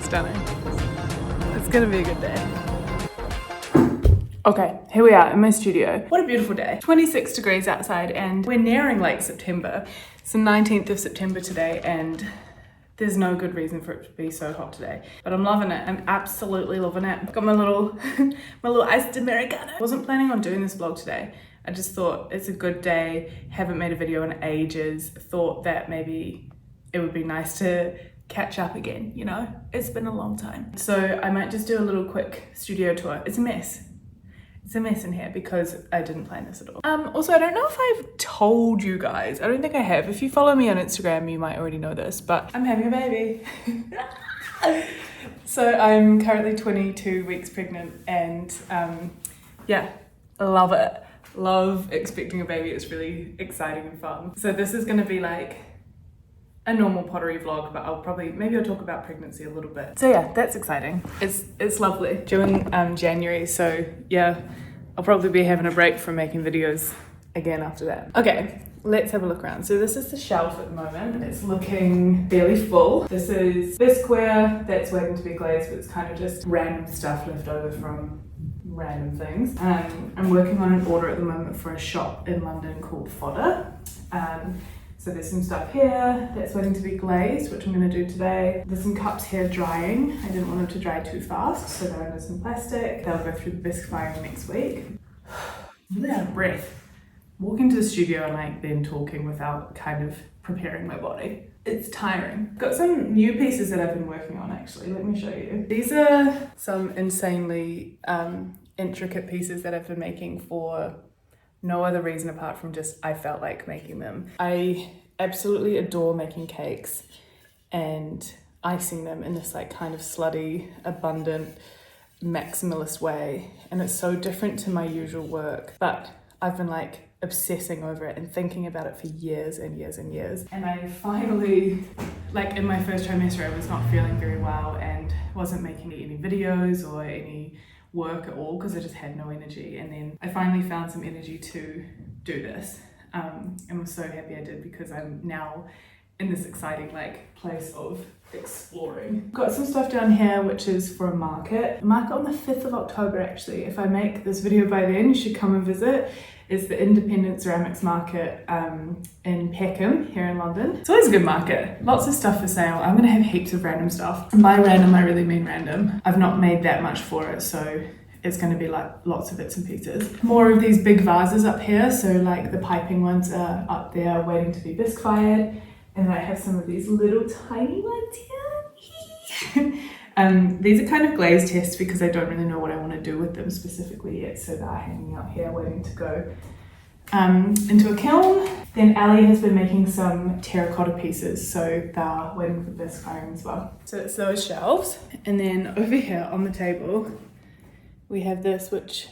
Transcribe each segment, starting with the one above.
stunning. It's gonna be a good day. Okay, here we are in my studio. What a beautiful day. 26 degrees outside and we're nearing late September. It's the 19th of September today and there's no good reason for it to be so hot today. But I'm loving it. I'm absolutely loving it. Got my little my little iced Americano. I wasn't planning on doing this vlog today. I just thought it's a good day. Haven't made a video in ages. Thought that maybe it would be nice to catch up again, you know? It's been a long time. So I might just do a little quick studio tour. It's a mess. It's a mess in here because I didn't plan this at all. Also, I don't know if I've told you guys. I don't think I have. If you follow me on Instagram, you might already know this, but I'm having a baby. So I'm currently 22 weeks pregnant and yeah, love it. Love expecting a baby. It's really exciting and fun. So this is gonna be like a normal pottery vlog, but maybe I'll talk about pregnancy a little bit. So yeah, that's exciting. It's lovely. Due in January, so yeah, I'll probably be having a break from making videos again after that. Okay, let's have a look around. So this is the shelf at the moment. It's looking fairly full. This is bisqueware that's waiting to be glazed, but it's kind of just random stuff left over from random things. I'm working on an order at the moment for a shop in London called Pottery. So there's some stuff here that's waiting to be glazed, which I'm going to do today. There's some cups here drying. I didn't want them to dry too fast, so they're under some plastic. They'll go through the bisque firing next week. I'm really out of breath. Walking to the studio and like then talking without kind of preparing my body. It's tiring. Got some new pieces that I've been working on actually. Let me show you. These are some insanely intricate pieces that I've been making for no other reason apart from just I felt like making them. I absolutely adore making cakes and icing them in this like kind of slutty, abundant, maximalist way. And it's so different to my usual work, but I've been like obsessing over it and thinking about it for years and years and years. And I finally, like in my first trimester, I was not feeling very well and wasn't making any videos or any work at all because I just had no energy, and then I finally found some energy to do this and I'm so happy I did because I'm now in this exciting like place of exploring. Got some stuff down here which is for a market on the 5th of October actually. If I make this video by then, you should come and visit. It's the Independent Ceramics Market in Peckham here in London. It's always a good market. Lots of stuff for sale. I'm gonna have heaps of random stuff. And by random, I really mean random. I've not made that much for it, so it's gonna be like lots of bits and pieces. More of these big vases up here. So like the piping ones are up there waiting to be bisque fired. And then I have some of these little tiny ones here. These are kind of glaze tests because I don't really know what I want to do with them specifically yet, so they're hanging out here waiting to go into a kiln. Then Ali has been making some terracotta pieces, so they're waiting for bisque firing as well. So it's those shelves, and then over here on the table we have this which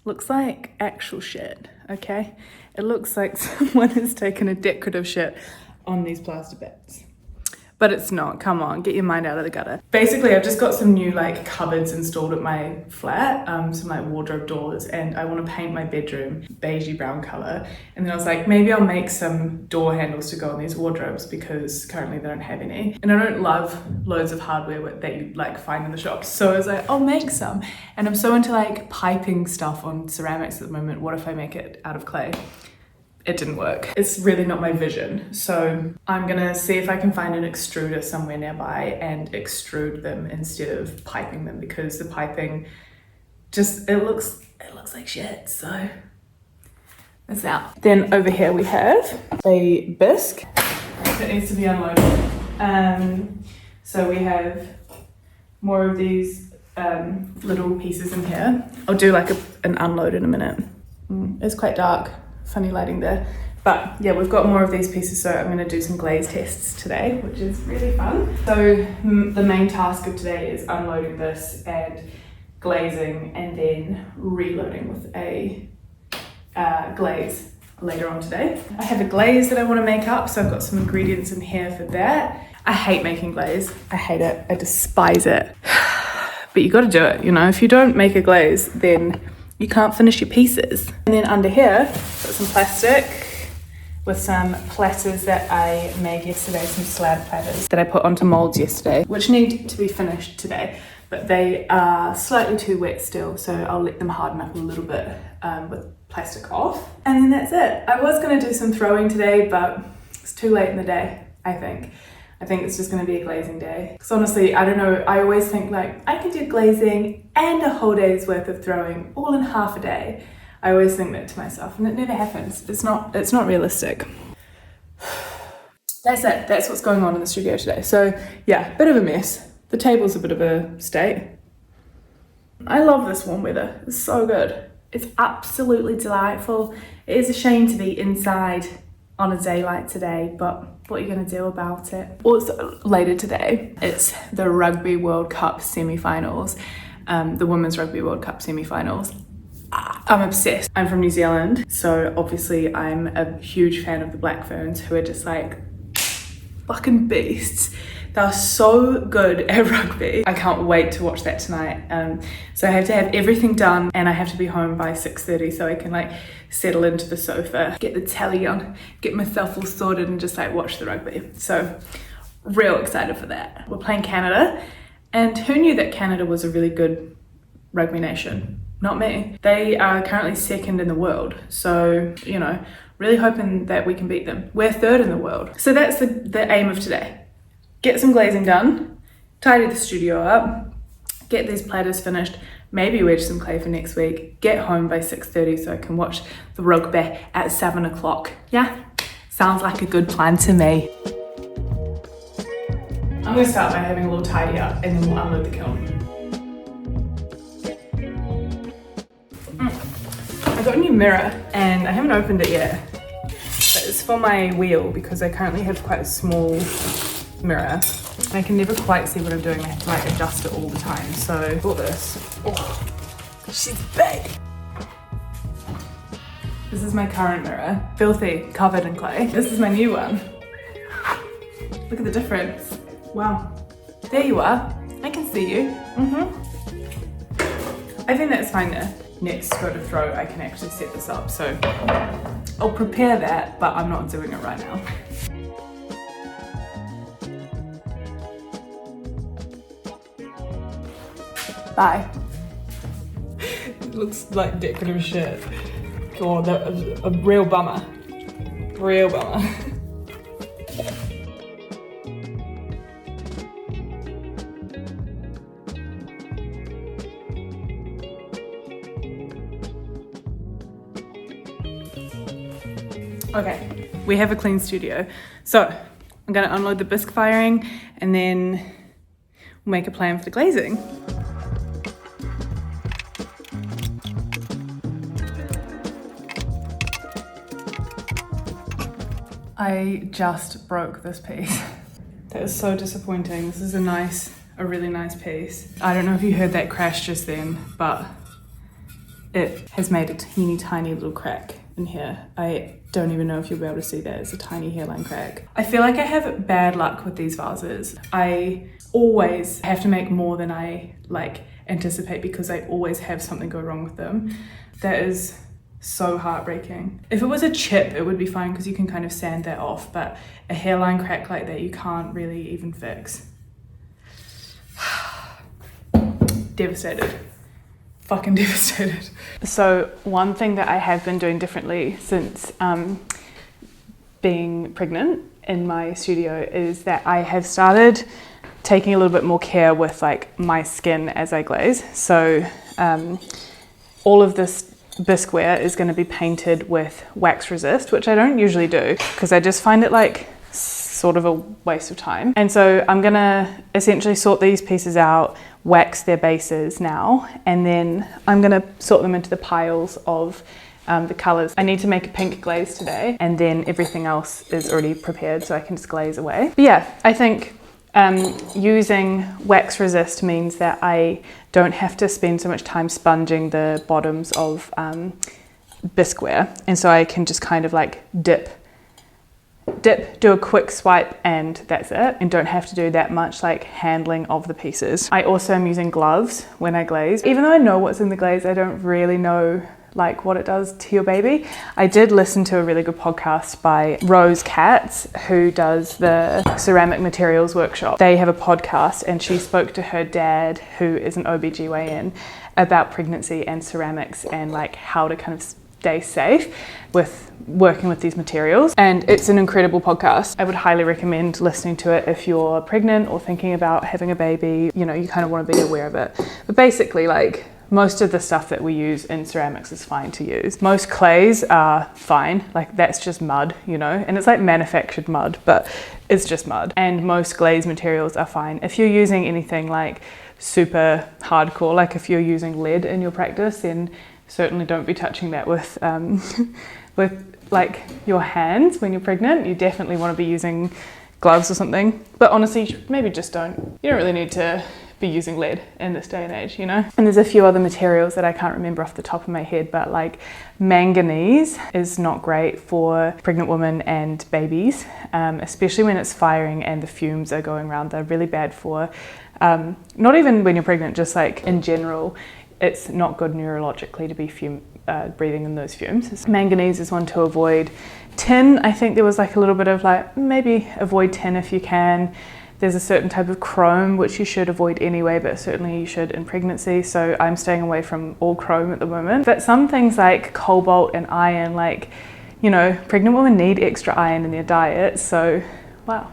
looks like actual shit, okay? It looks like someone has taken a decorative shit on these plaster bits. But it's not, come on, get your mind out of the gutter. Basically, I've just got some new like cupboards installed at my flat, some like wardrobe doors, and I want to paint my bedroom beigey brown color. And then I was like, maybe I'll make some door handles to go on these wardrobes because currently they don't have any. And I don't love loads of hardware that you like find in the shops. So I was like, I'll make some. And I'm so into like piping stuff on ceramics at the moment. What if I make it out of clay? It didn't work. It's really not my vision. So I'm gonna see if I can find an extruder somewhere nearby and extrude them instead of piping them because the piping just, it looks like shit. So that's out. Then over here we have a bisque that needs to be unloaded. So we have more of these little pieces in here. I'll do like an unload in a minute. It's quite dark. Funny lighting there, but yeah, we've got more of these pieces, so I'm going to do some glaze tests today, which is really fun. So the main task of today is unloading this and glazing and then reloading with a glaze later on today. I have a glaze that I want to make up, so I've got some ingredients in here for that. I hate making glaze. I hate it. I despise it. But you got to do it, you know. If you don't make a glaze, then you can't finish your pieces. And then under here, got some plastic with some platters that I made yesterday, some slab platters that I put onto molds yesterday, which need to be finished today, but they are slightly too wet still, so I'll let them harden up a little bit with plastic off. And then that's it. I was gonna do some throwing today, but it's too late in the day, I think. I think it's just gonna be a glazing day. Because honestly, I don't know, I always think like, I can do glazing and a whole day's worth of throwing all in half a day. I always think that to myself, and it never happens. It's not realistic. That's it, that's what's going on in the studio today. So yeah, bit of a mess. The table's a bit of a state. I love this warm weather, it's so good. It's absolutely delightful. It is a shame to be inside on a day like today, but what are you gonna do about it? Also later today, it's the Rugby World Cup semi-finals, the Women's Rugby World Cup semi-finals. I'm obsessed. I'm from New Zealand, so obviously I'm a huge fan of the Black Ferns, who are just like fucking beasts. They're so good at rugby. I can't wait to watch that tonight. So I have to have everything done, and I have to be home by 6:30 so I can like settle into the sofa, get the telly on, get myself all sorted and just like watch the rugby. So real excited for that. We're playing Canada, and who knew that Canada was a really good rugby nation? Not me. They are currently second in the world, so you know, really hoping that we can beat them. We're third in the world. So that's the aim of today. Get some glazing done, tidy the studio up, get these platters finished, maybe wedge some clay for next week, get home by 6:30 so I can watch the rugby at 7 o'clock. Yeah, sounds like a good plan to me. I'm gonna start by having a little tidy up and then we'll unload the kiln. I got a new mirror and I haven't opened it yet, but it's for my wheel because I currently have quite a small mirror. I can never quite see what I'm doing. I have to like adjust it all the time. So I bought this. Oh, she's big. This is my current mirror, filthy, covered in clay. This is my new one. Look at the difference. Wow, there you are. I can see you. I think that's fine there. Next go to throw, I can actually set this up. So I'll prepare that, but I'm not doing it right now. Bye. It looks like decorative shit. Oh, that was a real bummer. Real bummer. Okay, we have a clean studio. So I'm gonna unload the bisque firing and then we'll make a plan for the glazing. I just broke this piece. That is so disappointing. This is a really nice piece. I don't know if you heard that crash just then, but it has made a teeny tiny little crack in here. I don't even know if you'll be able to see that. It's a tiny hairline crack. I feel like I have bad luck with these vases. I always have to make more than I like anticipate because I always have something go wrong with them. That is so heartbreaking. If it was a chip, it would be fine because you can kind of sand that off, but a hairline crack like that, you can't really even fix. Devastated. Fucking devastated. So one thing that I have been doing differently since being pregnant in my studio is that I have started taking a little bit more care with like my skin as I glaze. So all of this bisqueware is going to be painted with wax resist, which I don't usually do because I just find it like sort of a waste of time. And so I'm going to essentially sort these pieces out, wax their bases now, and then I'm going to sort them into the piles of the colours. I need to make a pink glaze today, and then everything else is already prepared so I can just glaze away. But yeah, I think using wax resist means that I don't have to spend so much time sponging the bottoms of bisqueware, and so I can just kind of like dip, do a quick swipe, and that's it, and don't have to do that much like handling of the pieces. I also am using gloves when I glaze. Even though I know what's in the glaze, I don't really know like what it does to your baby. I did listen to a really good podcast by Rose Katz, who does the ceramic materials workshop. They have a podcast, and she spoke to her dad, who is an OBGYN, about pregnancy and ceramics and like how to kind of stay safe with working with these materials. And it's an incredible podcast. I would highly recommend listening to it if you're pregnant or thinking about having a baby. You know, you kind of want to be aware of it. But basically, like, most of the stuff that we use in ceramics is fine to use. Most clays are fine, like that's just mud, you know, and it's like manufactured mud, but it's just mud. And most glaze materials are fine. If you're using anything like super hardcore, like if you're using lead in your practice, then certainly don't be touching that with with like your hands when you're pregnant. You definitely want to be using gloves or something. But honestly, maybe just don't. You don't really need to be using lead in this day and age, you know? And there's a few other materials that I can't remember off the top of my head, but like manganese is not great for pregnant women and babies, especially when it's firing and the fumes are going around. They're really bad for, not even when you're pregnant, just like in general, it's not good neurologically to be breathing in those fumes. Manganese is one to avoid. Tin, I think there was like a little bit of like, maybe avoid tin if you can. There's a certain type of chrome which you should avoid anyway, but certainly you should in pregnancy. So I'm staying away from all chrome at the moment. But some things like cobalt and iron, like, you know, pregnant women need extra iron in their diet. So, wow,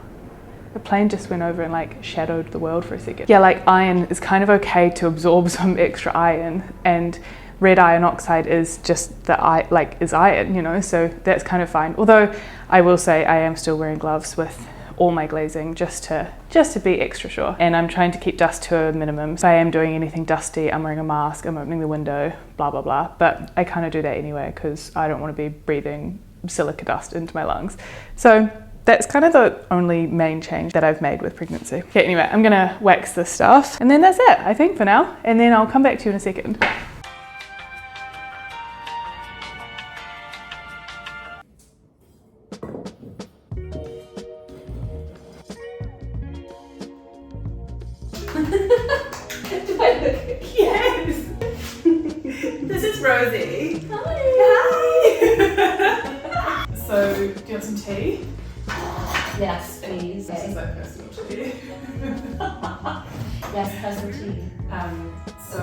the plane just went over and like shadowed the world for a second. Yeah, like iron is kind of okay to absorb some extra iron, and red iron oxide is just is iron, you know, so that's kind of fine. Although I will say I am still wearing gloves with all my glazing just to be extra sure, and I'm trying to keep dust to a minimum. If I am doing anything dusty, I'm wearing a mask, I'm opening the window, blah blah blah, but I kind of do that anyway because I don't want to be breathing silica dust into my lungs. So that's kind of the only main change that I've made with pregnancy. Okay, anyway, I'm gonna wax this stuff and then that's it, I think, for now, and then I'll come back to you in a second. Do I look? Yes! This is Rosie. Hi! Hi! So, do you want some tea? Yes, please. This is like personal tea. Yes, personal tea. So...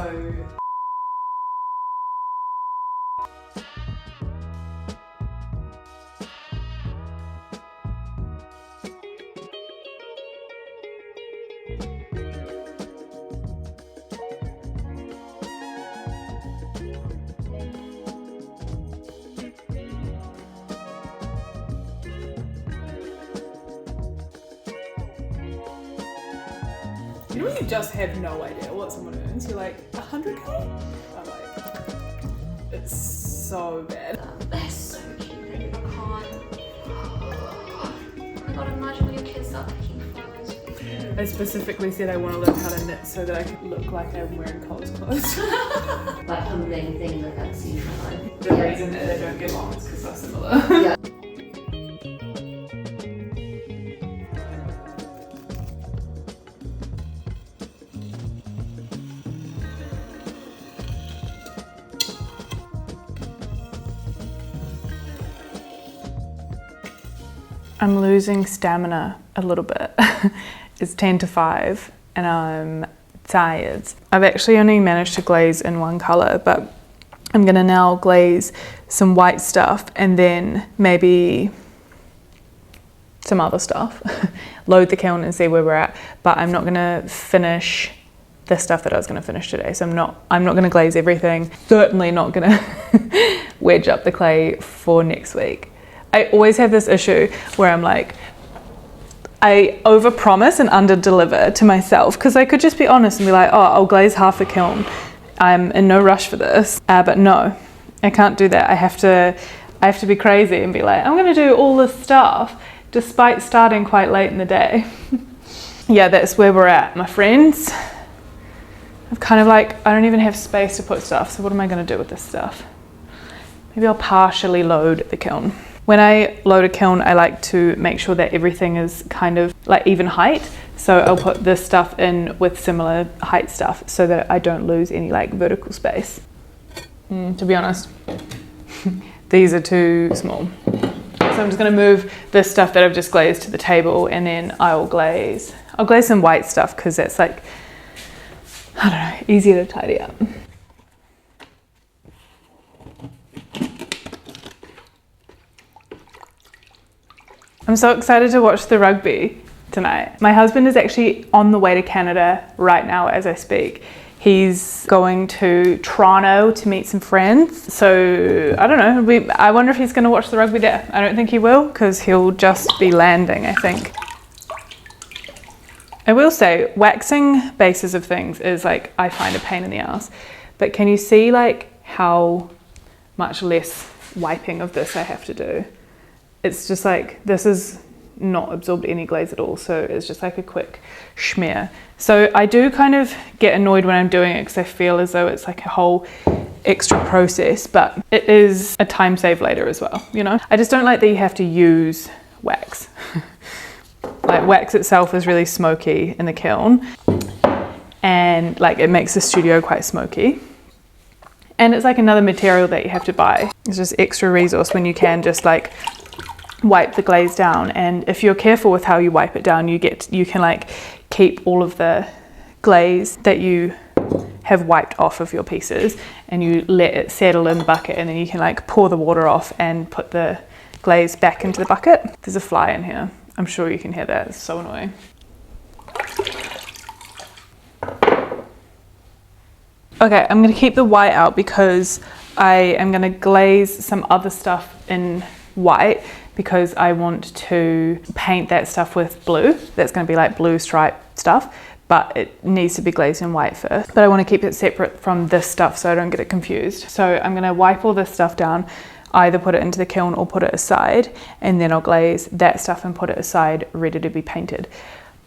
You know when you just have no idea what someone earns? You're like, 100k? I'm like, it's so bad. They're so cute, I can't. Oh my god, imagine when your kids start picking flowers for you. I specifically said I want to learn how to knit so that I could look like I'm wearing Cole's clothes. Like the main thing that I've seen online. The reason that they don't get along is because they're similar. Yeah. I'm losing stamina a little bit. It's 10 to 5 and I'm tired. I've actually only managed to glaze in one colour, but I'm gonna now glaze some white stuff and then maybe some other stuff. Load the kiln and see where we're at, but I'm not gonna finish the stuff that I was gonna finish today. So I'm not gonna glaze everything. Certainly not gonna wedge up the clay for next week. I always have this issue where I'm like, I overpromise and underdeliver to myself because I could just be honest and be like, oh, I'll glaze half a kiln. I'm in no rush for this, but no, I can't do that. I have to be crazy and be like, I'm gonna do all this stuff despite starting quite late in the day. Yeah, that's where we're at, my friends. I've kind of like, I don't even have space to put stuff, so what am I gonna do with this stuff? Maybe I'll partially load the kiln. When I load a kiln, I like to make sure that everything is kind of like even height. So I'll put this stuff in with similar height stuff so that I don't lose any like vertical space. To be honest, these are too small. So I'm just gonna move this stuff that I've just glazed to the table, and then I'll glaze some white stuff because that's like, I don't know, easier to tidy up. I'm so excited to watch the rugby tonight. My husband is actually on the way to Canada right now as I speak. He's going to Toronto to meet some friends. So I don't know, I wonder if he's going to watch the rugby there. I don't think he will because he'll just be landing, I think. I will say waxing bases of things is like, I find a pain in the ass. But can you see like how much less wiping of this I have to do? It's just like, this is not absorbed any glaze at all, so it's just like a quick schmear. So I do kind of get annoyed when I'm doing it because I feel as though it's like a whole extra process, but it is a time save later as well, you know? I just don't like that you have to use wax. Like wax itself is really smoky in the kiln, and like it makes the studio quite smoky. And it's like another material that you have to buy. It's just extra resource when you can just like wipe the glaze down, and if you're careful with how you wipe it down, you can like keep all of the glaze that you have wiped off of your pieces, and you let it settle in the bucket, and then you can like pour the water off and put the glaze back into the bucket. There's a fly in here. I'm sure you can hear that. It's so annoying. Okay, I'm gonna keep the white out because I am gonna glaze some other stuff in white, because I want to paint that stuff with blue. That's going to be like blue stripe stuff, but it needs to be glazed in white first. But I want to keep it separate from this stuff so I don't get it confused. So I'm going to wipe all this stuff down, either put it into the kiln or put it aside, and then I'll glaze that stuff and put it aside ready to be painted.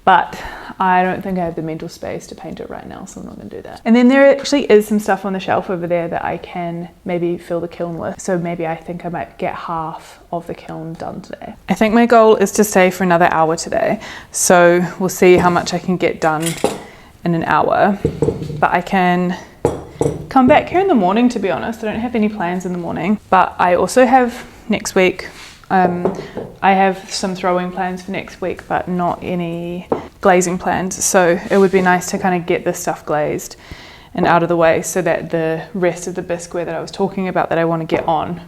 But I don't think I have the mental space to paint it right now, so I'm not going to do that. And then there actually is some stuff on the shelf over there that I can maybe fill the kiln with. So maybe I think I might get half of the kiln done today. I think my goal is to stay for another hour today. So we'll see how much I can get done in an hour. But I can come back here in the morning, to be honest. I don't have any plans in the morning. But I also have next week, I have some throwing plans for next week, but not any glazing plans. So it would be nice to kind of get this stuff glazed and out of the way so that the rest of the bisqueware that I was talking about that I want to get on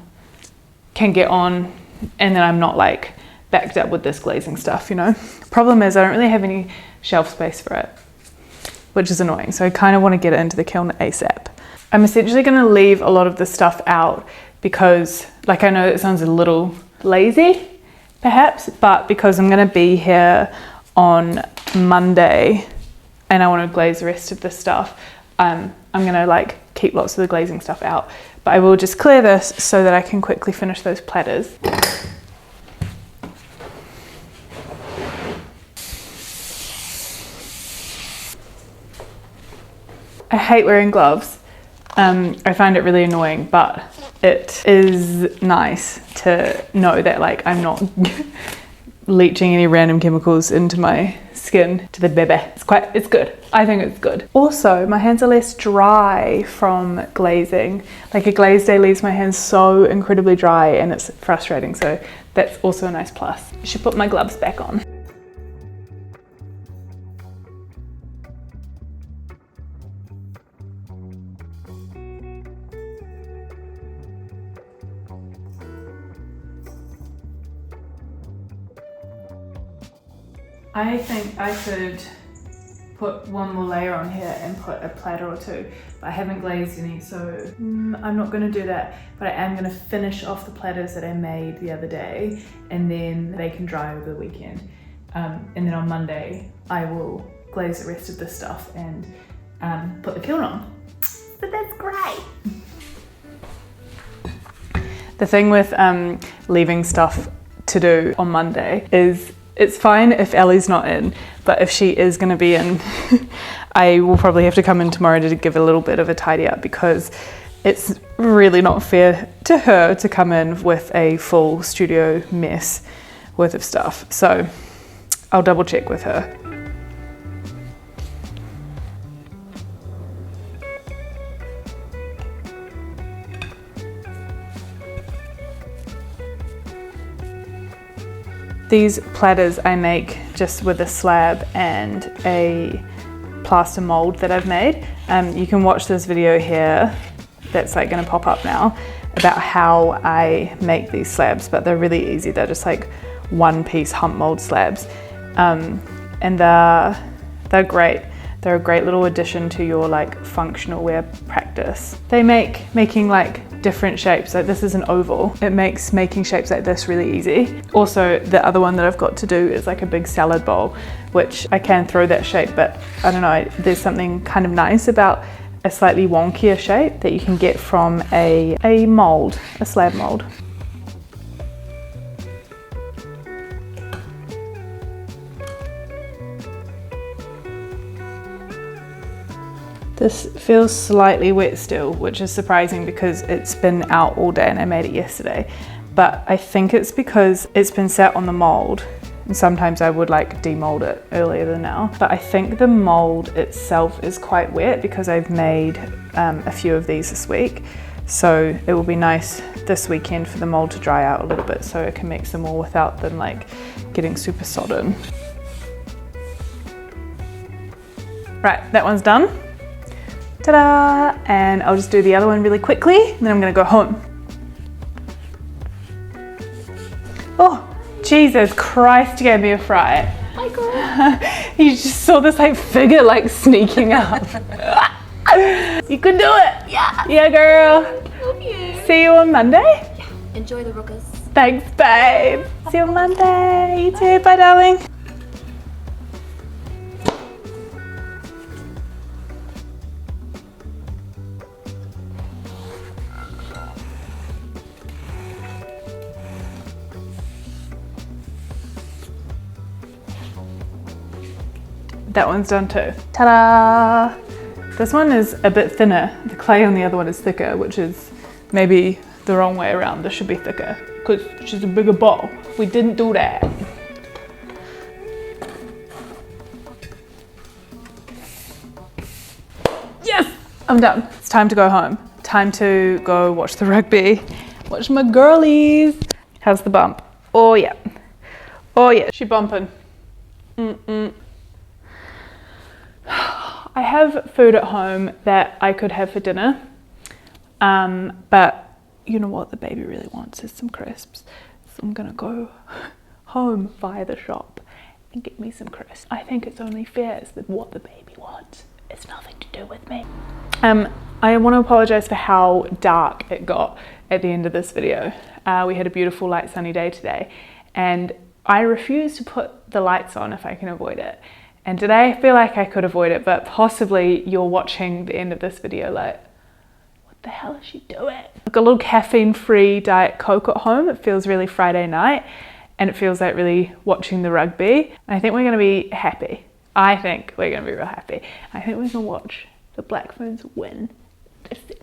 can get on, and then I'm not like backed up with this glazing stuff, you know? Problem is I don't really have any shelf space for it, which is annoying. So I kind of want to get it into the kiln ASAP. I'm essentially going to leave a lot of this stuff out because, like, I know it sounds a little lazy perhaps, but because I'm going to be here on Monday and I want to glaze the rest of this stuff, I'm going to like keep lots of the glazing stuff out. But I will just clear this so that I can quickly finish those platters. I hate wearing gloves. I find it really annoying, but it is nice to know that like I'm not leaching any random chemicals into my skin to the baby. It's good. I think it's good. Also, my hands are less dry from glazing. Like a glaze day leaves my hands so incredibly dry and it's frustrating. So that's also a nice plus. I should put my gloves back on. I think I could put one more layer on here and put a platter or two, but I haven't glazed any, so I'm not going to do that. But I am going to finish off the platters that I made the other day, and then they can dry over the weekend. And then on Monday I will glaze the rest of this stuff and put the kiln on. But that's great. The thing with leaving stuff to do on Monday is it's fine if Ellie's not in, but if she is going to be in, I will probably have to come in tomorrow to give a little bit of a tidy up, because it's really not fair to her to come in with a full studio mess worth of stuff. So I'll double check with her. These platters I make just with a slab and a plaster mold that I've made. You can watch this video here that's like gonna pop up now about how I make these slabs, but they're really easy. They're just like one piece hump mold slabs. And they're great. They're a great little addition to your like functional wear practice. They make making like different shapes. Like this is an oval. It makes making shapes like this really easy. Also, the other one that I've got to do is like a big salad bowl, which I can throw that shape, but I don't know, there's something kind of nice about a slightly wonkier shape that you can get from a mold, a slab mold. This feels slightly wet still, which is surprising because it's been out all day and I made it yesterday. But I think it's because it's been sat on the mold, and sometimes I would like demold it earlier than now. But I think the mold itself is quite wet because I've made a few of these this week. So it will be nice this weekend for the mold to dry out a little bit so I can make some more without them like getting super sodden. Right, that one's done. Ta-da! And I'll just do the other one really quickly, and then I'm gonna go home. Oh, Jesus Christ, you gave me a fright. Hi, girl. You just saw this like figure like sneaking up. You can do it. Yeah. Yeah, girl. Love you. See you on Monday. Yeah. Enjoy the rockers. Thanks, babe. See you on Monday. You too. Bye, darling. That one's done too. Ta-da! This one is a bit thinner. The clay on the other one is thicker, which is maybe the wrong way around. This should be thicker because she's a bigger bowl. We didn't do that. Yes! I'm done. It's time to go home. Time to go watch the rugby. Watch my girlies. How's the bump? Oh yeah. Oh yeah, she bumping. I have food at home that I could have for dinner, but you know what the baby really wants is some crisps. So I'm gonna go home via the shop and get me some crisps. I think it's only fair that what the baby wants. It's nothing to do with me. I want to apologize for how dark it got at the end of this video. We had a beautiful light sunny day today, and I refuse to put the lights on if I can avoid it. And today I feel like I could avoid it, but possibly you're watching the end of this video like, what the hell is she doing? I've got a little caffeine-free Diet Coke at home. It feels really Friday night, and it feels like really watching the rugby. And I think we're gonna be happy. I think we're gonna be real happy. I think we're gonna watch the Black Ferns win. That's the